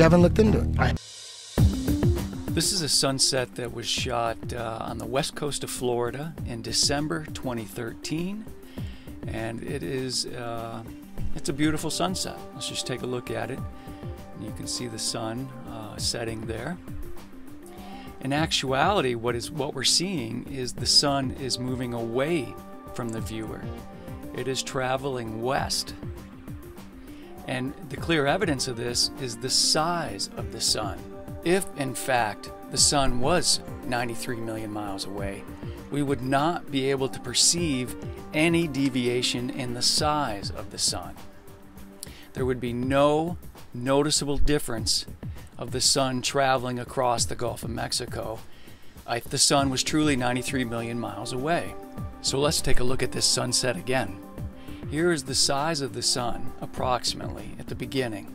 Haven't looked into it. This is a sunset that was shot on the west coast of Florida in December 2013, and it's a beautiful sunset. Let's just take a look at it. You can see the sun setting there. In actuality, what we're seeing is the sun is moving away from the viewer. It is traveling west. And the clear evidence of this is the size of the sun. If, in fact, the sun was 93 million miles away, we would not be able to perceive any deviation in the size of the sun. There would be no noticeable difference of the sun traveling across the Gulf of Mexico if the sun was truly 93 million miles away. So let's take a look at this sunset again. Here is the size of the sun, approximately, at the beginning.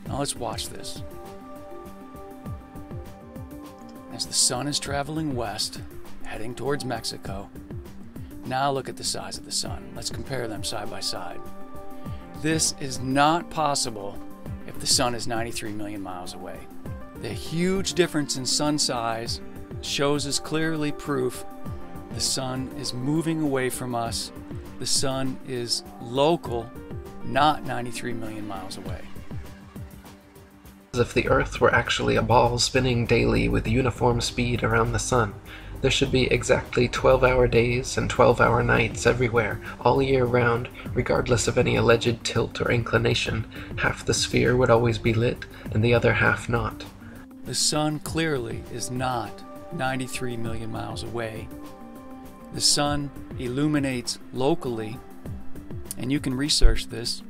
Now let's watch this. As the sun is traveling west, heading towards Mexico, now look at the size of the sun. Let's compare them side by side. This is not possible if the sun is 93 million miles away. The huge difference in sun size shows us clearly proof the sun is moving away from us. The sun is local, not 93 million miles away. As if the Earth were actually a ball spinning daily with uniform speed around the sun. There should be exactly 12-hour days and 12-hour nights everywhere, all year round, regardless of any alleged tilt or inclination. Half the sphere would always be lit, and the other half not. The sun clearly is not 93 million miles away. The sun illuminates locally, and you can research this.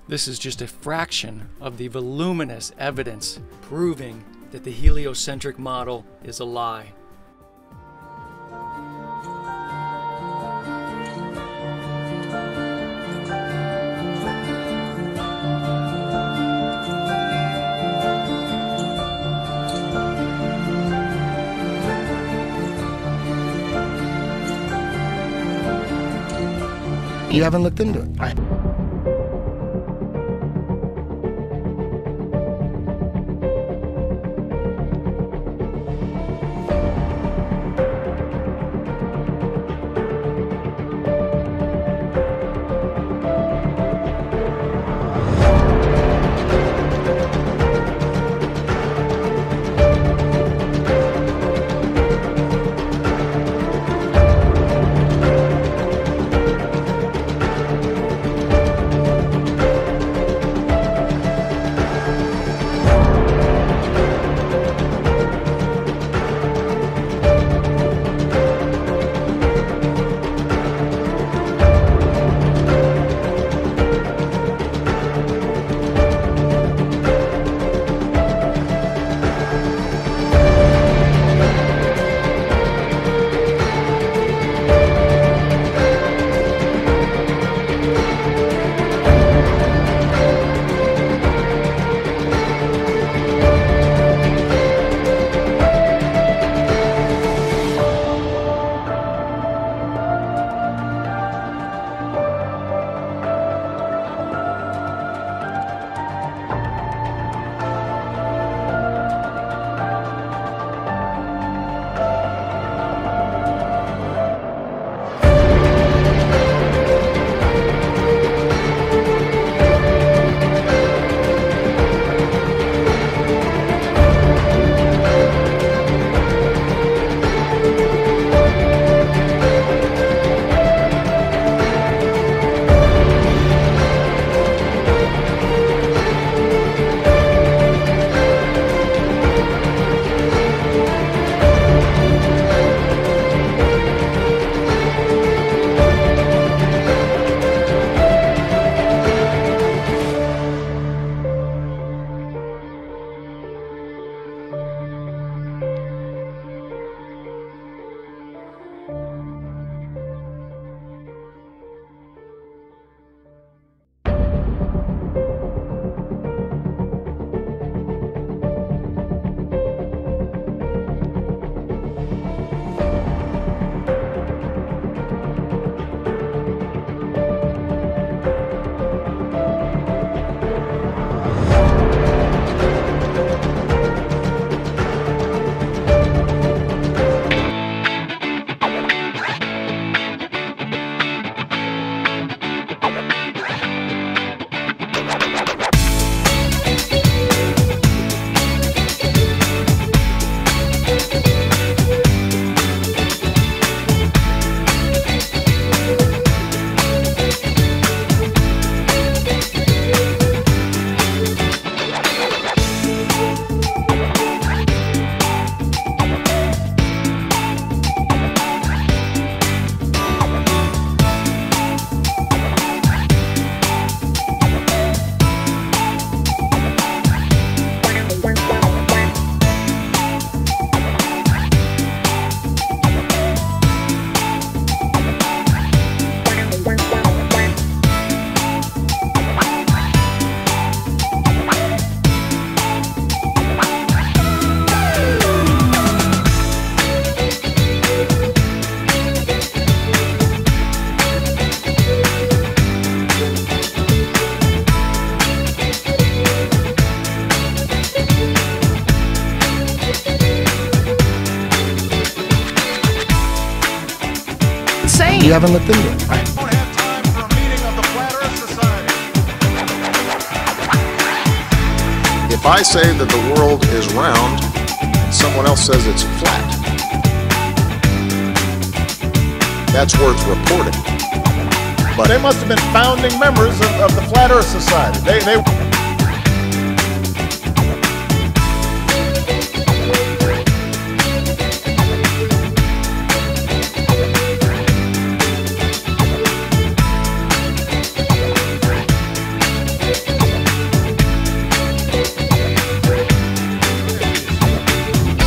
This is just a fraction of the voluminous evidence proving that the heliocentric model is a lie. You haven't looked into it. insane. You haven't looked into it. I don't have time for a meeting of the Flat Earth Society. If I say that the world is round, and someone else says it's flat, that's worth reporting. But They must have been founding members of the Flat Earth Society. They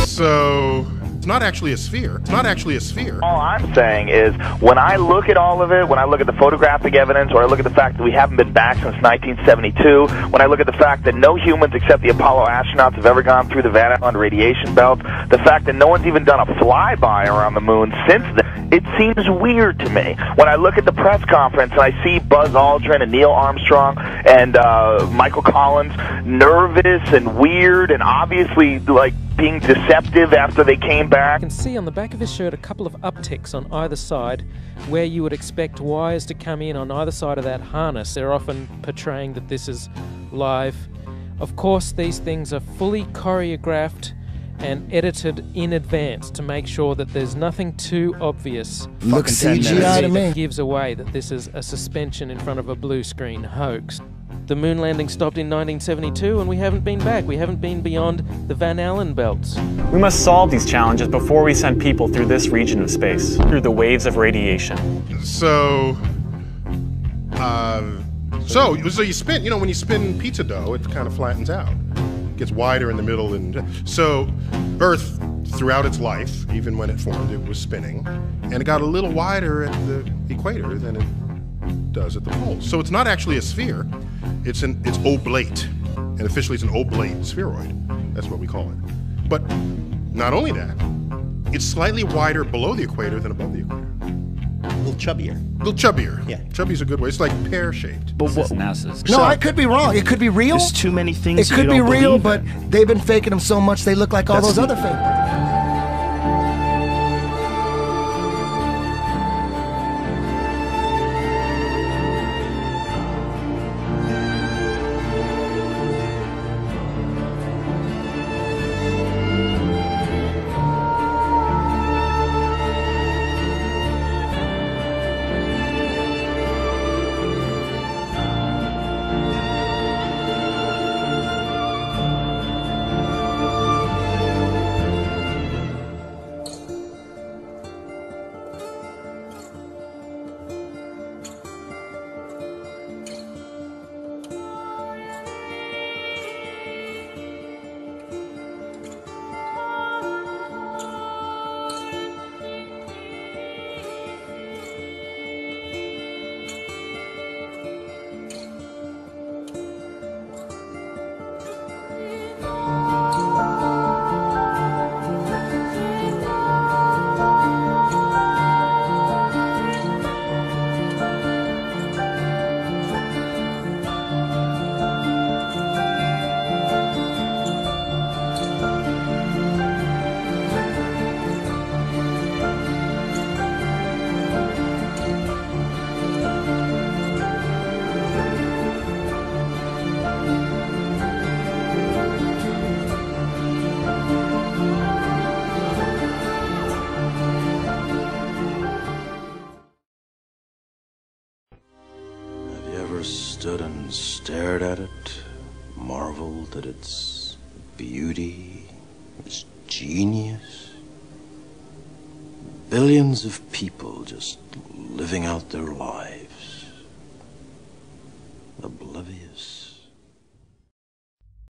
So it's not actually a sphere. It's not actually a sphere. All I'm saying is, when I look at all of it, when I look at the photographic evidence, or I look at the fact that we haven't been back since 1972, when I look at the fact that no humans except the Apollo astronauts have ever gone through the Van Allen radiation belt, the fact that no one's even done a flyby around the moon since then, it seems weird to me. When I look at the press conference and I see Buzz Aldrin and Neil Armstrong and Michael Collins nervous and weird and obviously like being deceptive after they came back. You can see on the back of his shirt a couple of upticks on either side where you would expect wires to come in on either side of that harness. They're often portraying that this is live. Of course, these things are fully choreographed and edited in advance to make sure that there's nothing too obvious. Looks CGI to me. That gives away that this is a suspension in front of a blue screen hoax. The moon landing stopped in 1972 and we haven't been back. We haven't been beyond the Van Allen belts. We must solve these challenges before we send people through this region of space, through the waves of radiation. So you spin, you know, when you spin pizza dough, it kind of flattens out. It gets wider in the middle, and so Earth, throughout its life, even when it formed, it was spinning, and it got a little wider at the equator than it does at the poles. So it's not actually a sphere. It's oblate, and officially it's an oblate spheroid. That's what we call it. But not only that, it's slightly wider below the equator than above the equator. A little chubbier. A little chubbier. Yeah. Chubby's a good way. It's like pear-shaped. But what NASA's? No, I could be wrong. It could be real. There's too many things It could you be don't real, believe but in. they've been faking them so much they look like all those other fakes. Stood and stared at it, marveled at its beauty, its genius. Billions of people just living out their lives.